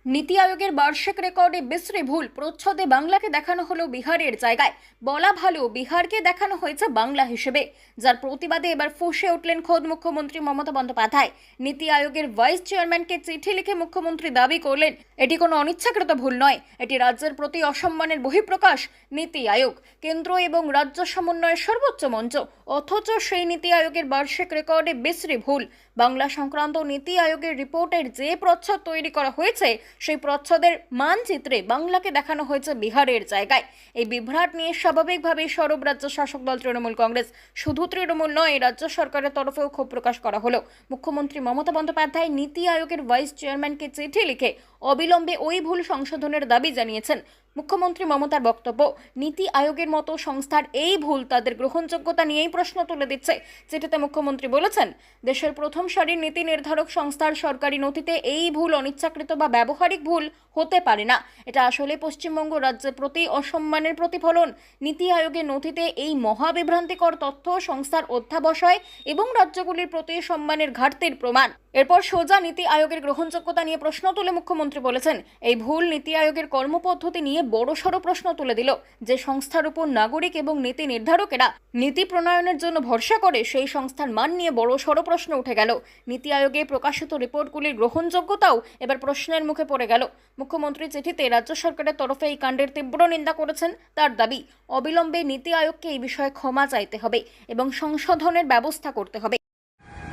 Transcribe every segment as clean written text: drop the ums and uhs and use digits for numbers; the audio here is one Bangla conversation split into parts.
নীতি আয়োগের বার্ষিক রেকর্ডে বিশ্রী ভুল প্রচ্ছদে বাংলাকে দেখানো হলো বিহারের জায়গায়। বলা ভালো, বিহারকে দেখানো হয়েছে বাংলা হিসেবে, যার প্রতিবাদে এবার ফুঁসে উঠলেন খোদ মুখ্যমন্ত্রী মমতা বন্দ্যোপাধ্যায়। নীতি আয়োগের ভাইস চেয়ারম্যানকে চিঠি লিখে মুখ্যমন্ত্রী দাবি করলেন এটি কোনো অনিচ্ছাকৃত ভুল নয়, এটি রাজ্যের প্রতি অসম্মানের বহিঃপ্রকাশ। নীতি আয়োগ কেন্দ্র এবং রাজ্য সমন্বয়ের সর্বোচ্চ মঞ্চ, অথচ সেই নীতি আয়োগের বার্ষিক রেকর্ডে বিশ্রী ভুল। বাংলা সংক্রান্ত নীতি আয়োগের রিপোর্টের যে প্রচ্ছদ তৈরি করা হয়েছে সেই প্রচ্ছদের মানচিত্রে বাংলাকে দেখানো হয়েছে বিহারের জায়গায়। এই বিভ্রাট নিয়ে স্বাভাবিকভাবেই সরব রাজ্য শাসক দল তৃণমূল কংগ্রেস। শুধু তৃণমূল নয়, রাজ্য সরকারের তরফেও ক্ষোভ প্রকাশ করা হলো। মুখ্যমন্ত্রী মমতা বন্দ্যোপাধ্যায় নীতি আয়োগের ভাইস চেয়ারম্যানকে চিঠি লিখে অবিলম্বে ওই ভুল সংশোধনের দাবি জানিয়েছেন। মুখ্যমন্ত্রী মমতার বক্তব্য, নীতি আয়োগের মতো সংস্থার এই ভুল তাদের গ্রহণযোগ্যতা নিয়েই প্রশ্ন তুলে দিচ্ছে। চিঠিতে মুখ্যমন্ত্রী বলেছেন, দেশের প্রথম সারির নীতি নির্ধারক সংস্থার সরকারি নথিতে এই ভুল অনিচ্ছাকৃত বা ব্যবহারিক ভুল হতে পারে না। এটা আসলে পশ্চিমবঙ্গ রাজ্যের প্রতি অসম্মানের প্রতিফলন। নীতি আয়োগের নথিতে এই মহাবিভ্রান্তিকর তথ্য সংস্থার অধ্যাবসায় এবং রাজ্যগুলির প্রতি সম্মানের ঘাটতির প্রমাণ। এরপর সোজা নীতি আয়োগের গ্রহণযোগ্যতা নিয়ে প্রশ্ন তুলে মুখ্যমন্ত্রী বলেছেন, এই ভুল নীতি আয়োগের কর্মপদ্ধতি নিয়ে বড়সড় প্রশ্ন তুলে দিল। যে সংস্থার উপর নাগরিক এবং নীতি নির্ধারকেরা নীতি প্রণয়নের জন্য ভরসা করে, সেই সংস্থার মান নিয়ে বড়সড় প্রশ্ন উঠে গেল। নীতি আয়োগে প্রকাশিত রিপোর্টগুলির গ্রহণযোগ্যতাও এবার প্রশ্নের মুখে পড়ে গেল। মুখ্যমন্ত্রী চিঠিতে রাজ্য সরকারের তরফে এই কাণ্ডের তীব্র নিন্দা করেছেন। তার দাবি, অবিলম্বে নীতি আয়োগকে এই বিষয়ে ক্ষমা চাইতে হবে এবং সংশোধনের ব্যবস্থা করতে হবে।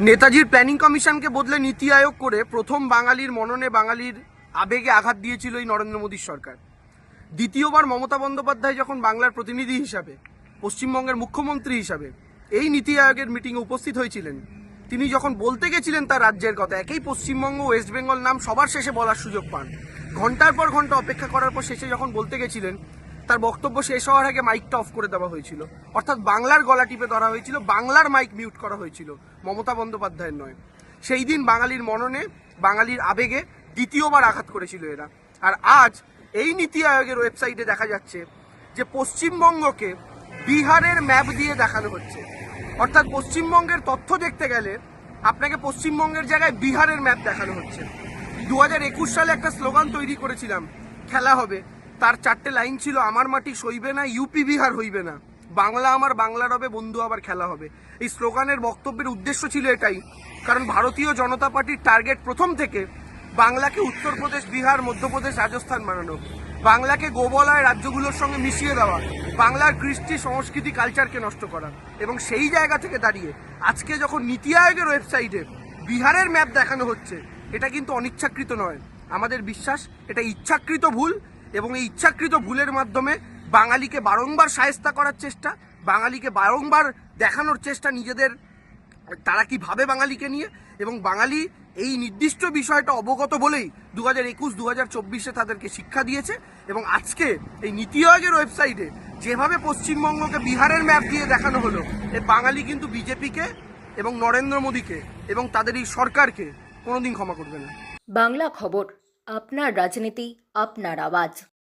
নেতাজির প্ল্যানিং কমিশনকে বদলে নীতি আয়োগ করে প্রথম বাঙালির মননে, বাঙালির আবেগে আঘাত দিয়েছিল এই নরেন্দ্র মোদীর সরকার। দ্বিতীয়বার মমতা বন্দ্যোপাধ্যায় যখন বাংলার প্রতিনিধি হিসাবে, পশ্চিমবঙ্গের মুখ্যমন্ত্রী হিসাবে এই নীতি আয়োগের মিটিংয়ে উপস্থিত হয়েছিলেন, তিনি যখন বলতে গেছিলেন তার রাজ্যের কথা, একই পশ্চিমবঙ্গ, ওয়েস্ট বেঙ্গল নাম সবার শেষে বলার সুযোগ পান। ঘন্টার পর ঘন্টা অপেক্ষা করার পর শেষে যখন বলতে গেছিলেন, তার বক্তব্য শেষ হওয়ার আগে মাইকটা অফ করে দেওয়া হয়েছিল, অর্থাৎ বাংলার গলা টিপে ধরা হয়েছিল, বাংলার মাইক মিউট করা হয়েছিল, মমতা বন্দ্যোপাধ্যায়ের নয়। সেই দিন বাঙালির মননে, বাঙালির আবেগে দ্বিতীয়বার আঘাত করেছিল এরা। আর আজ এই নীতি আয়োগের ওয়েবসাইটে দেখা যাচ্ছে যে পশ্চিমবঙ্গকে বিহারের ম্যাপ দিয়ে দেখানো হচ্ছে, অর্থাৎ পশ্চিমবঙ্গের তথ্য দেখতে গেলে আপনাকে পশ্চিমবঙ্গের জায়গায় বিহারের ম্যাপ দেখানো হচ্ছে। 2021 সালে একটা স্লোগান তৈরি করেছিলাম, খেলা হবে, তার 4টে লাইন ছিল, আমার মাটি সইবে না, ইউপি বিহার হইবে না, বাংলা আমার বাংলার হবে, বন্ধু আবার খেলা হবে। এই স্লোগানের বক্তব্যের উদ্দেশ্য ছিল এটাই, কারণ ভারতীয় জনতা পার্টির টার্গেট প্রথম থেকে বাংলাকে উত্তরপ্রদেশ, বিহার, মধ্যপ্রদেশ, রাজস্থান বানানো, বাংলাকে গোবলয় রাজ্যগুলোর সঙ্গে মিশিয়ে দেওয়া, বাংলার কৃষ্টি, সংস্কৃতি, কালচারকে নষ্ট করা। এবং সেই জায়গা থেকে দাঁড়িয়ে আজকে যখন নীতি আয়োগের ওয়েবসাইটে বিহারের ম্যাপ দেখানো হচ্ছে, এটা কিন্তু অনিচ্ছাকৃত নয়। আমাদের বিশ্বাস এটা ইচ্ছাকৃত ভুল, এবং এই ইচ্ছাকৃত ভুলের মাধ্যমে বাঙালিকে বারংবার শায়েস্তা করার চেষ্টা, বাঙালিকে বারংবার দেখানোর চেষ্টা নিজেদের তারা কি ভাবে বাঙালিকে নিয়ে, এবং বাঙালি এই নির্দিষ্ট বিষয়টা অবগত বলেই 2021, 2024 তাদেরকে শিক্ষা দিয়েছে। এবং আজকে এই নীতি আয়োগের ওয়েবসাইটে যেভাবে পশ্চিমবঙ্গকে বিহারের ম্যাপ দিয়ে দেখানো হলো, এই বাঙালি কিন্তু বিজেপিকে এবং নরেন্দ্র মোদীকে এবং তাদের এই সরকারকে কোনোদিন ক্ষমা করবে না। বাংলা খবর, আপনার রাজনীতি, আপনার আওয়াজ।